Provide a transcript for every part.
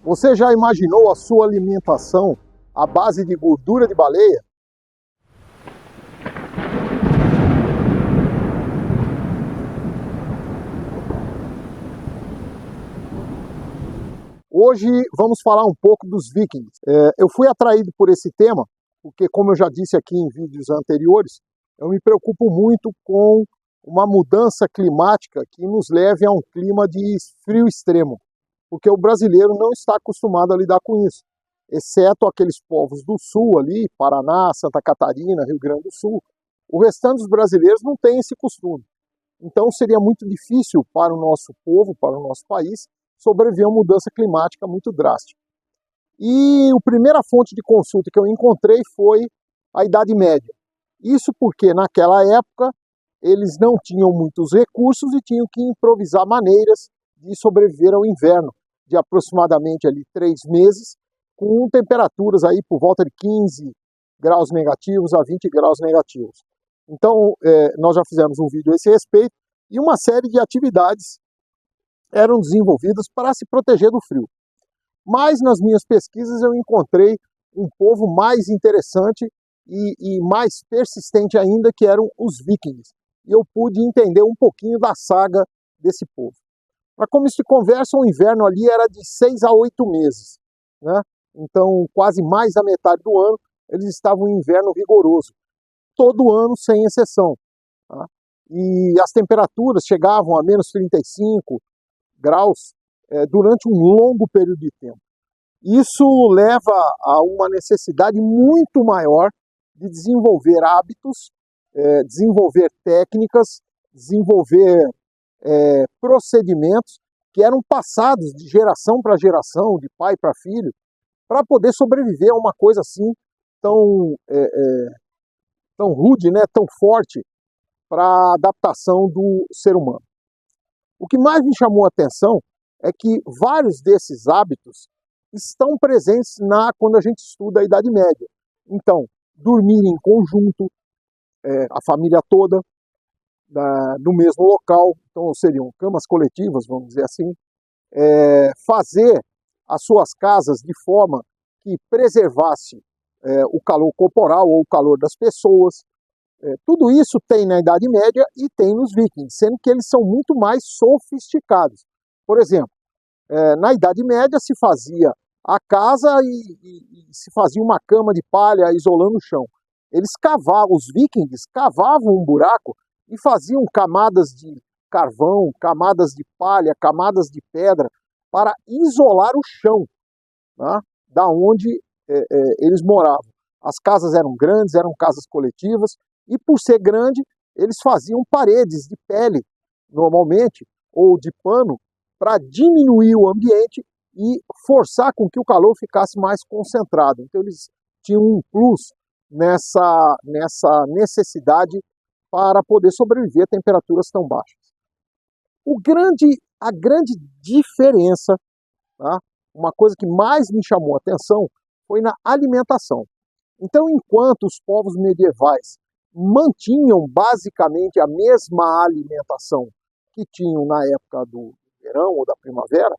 Você já imaginou a sua alimentação à base de gordura de baleia? Hoje vamos falar um pouco dos vikings. Eu fui atraído por esse tema porque, como eu já disse aqui em vídeos anteriores, eu me preocupo muito com uma mudança climática que nos leve a um clima de frio extremo, porque o brasileiro não está acostumado a lidar com isso, exceto aqueles povos do sul ali, Paraná, Santa Catarina, Rio Grande do Sul. O restante dos brasileiros não tem esse costume. Então seria muito difícil para o nosso povo, para o nosso país, sobreviver a uma mudança climática muito drástica. E a primeira fonte de consulta que eu encontrei foi a Idade Média. Isso porque naquela época eles não tinham muitos recursos e tinham que improvisar maneiras de sobreviver ao inverno, de aproximadamente ali 3 meses, com temperaturas aí por volta de 15 graus negativos a 20 graus negativos. Então, nós já fizemos um vídeo a esse respeito e uma série de atividades eram desenvolvidas para se proteger do frio. Mas nas minhas pesquisas eu encontrei um povo mais interessante e mais persistente ainda, que eram os vikings. E eu pude entender um pouquinho da saga desse povo. Para começo de conversa, o inverno ali era de 6 a 8 meses, né? Então, quase mais da metade do ano, eles estavam em inverno rigoroso. Todo ano, sem exceção. Tá? E as temperaturas chegavam a menos 35 graus durante um longo período de tempo. Isso leva a uma necessidade muito maior de desenvolver hábitos, desenvolver técnicas, desenvolver procedimentos que eram passados de geração para geração, de pai para filho, para poder sobreviver a uma coisa assim tão rude, né, tão forte para a adaptação do ser humano. O que mais me chamou a atenção é que vários desses hábitos estão presentes quando a gente estuda a Idade Média. Então, dormir em conjunto, a família toda, no mesmo local, então seriam camas coletivas, vamos dizer assim, fazer as suas casas de forma que preservasse o calor corporal ou o calor das pessoas. Tudo isso tem na Idade Média e tem nos vikings, sendo que eles são muito mais sofisticados. Por exemplo, na Idade Média se fazia a casa e se fazia uma cama de palha isolando o chão. Eles cavavam, os vikings cavavam um buraco e faziam camadas de carvão, camadas de palha, camadas de pedra para isolar o chão, né, da onde eles moravam. As casas eram grandes, eram casas coletivas, e por ser grande, eles faziam paredes de pele, normalmente, ou de pano, para diminuir o ambiente e forçar com que o calor ficasse mais concentrado. Então eles tinham um plus nessa necessidade para poder sobreviver a temperaturas tão baixas. A grande diferença, tá? Uma coisa que mais me chamou a atenção, foi na alimentação. Então, enquanto os povos medievais mantinham basicamente a mesma alimentação que tinham na época do verão ou da primavera,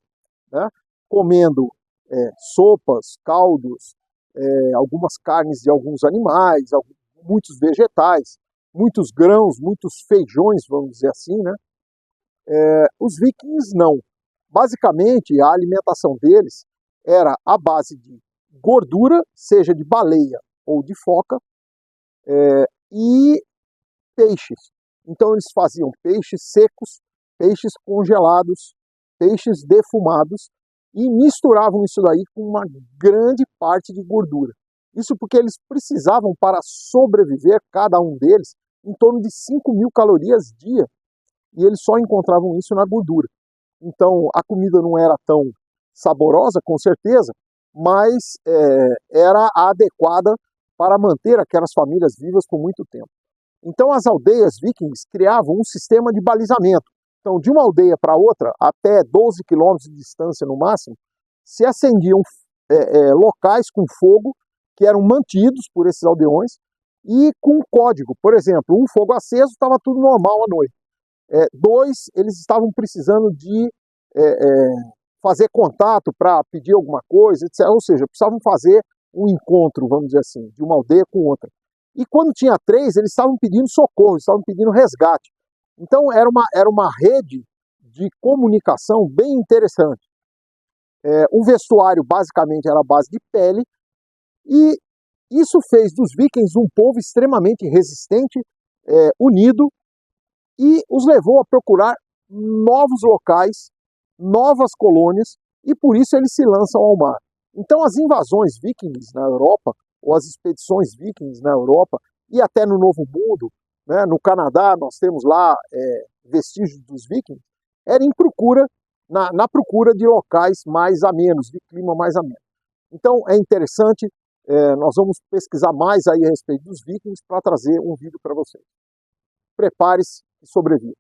né, comendo sopas, caldos, algumas carnes de alguns animais, muitos vegetais, muitos grãos, muitos feijões, vamos dizer assim, né? Os vikings não. Basicamente, a alimentação deles era à base de gordura, seja de baleia ou de foca, e peixes. Então eles faziam peixes secos, peixes congelados, peixes defumados e misturavam isso daí com uma grande parte de gordura. Isso porque eles precisavam, para sobreviver, cada um deles, em torno de 5.000 calorias dia, e eles só encontravam isso na gordura. Então a comida não era tão saborosa, com certeza, mas era adequada para manter aquelas famílias vivas por muito tempo. Então as aldeias vikings criavam um sistema de balizamento. Então, de uma aldeia para outra, até 12 quilômetros de distância no máximo, se acendiam locais com fogo que eram mantidos por esses aldeões e com código. Por exemplo, um fogo aceso, estava tudo normal à noite. Dois, eles estavam precisando de fazer contato para pedir alguma coisa, etc. Ou seja, precisavam fazer um encontro, vamos dizer assim, de uma aldeia com outra. E quando tinha 3, eles estavam pedindo socorro, estavam pedindo resgate. Então era uma rede de comunicação bem interessante. O vestuário basicamente era a base de pele, e isso fez dos vikings um povo extremamente resistente, unido, e os levou a procurar novos locais, novas colônias, e por isso eles se lançam ao mar. Então as invasões vikings na Europa, ou as expedições vikings na Europa, e até no Novo Mundo, né, no Canadá nós temos lá vestígios dos vikings, era em procura, na procura de locais mais amenos, de clima mais ameno. Então é interessante, nós vamos pesquisar mais aí a respeito dos vikings para trazer um vídeo para vocês. Prepare-se e sobreviva.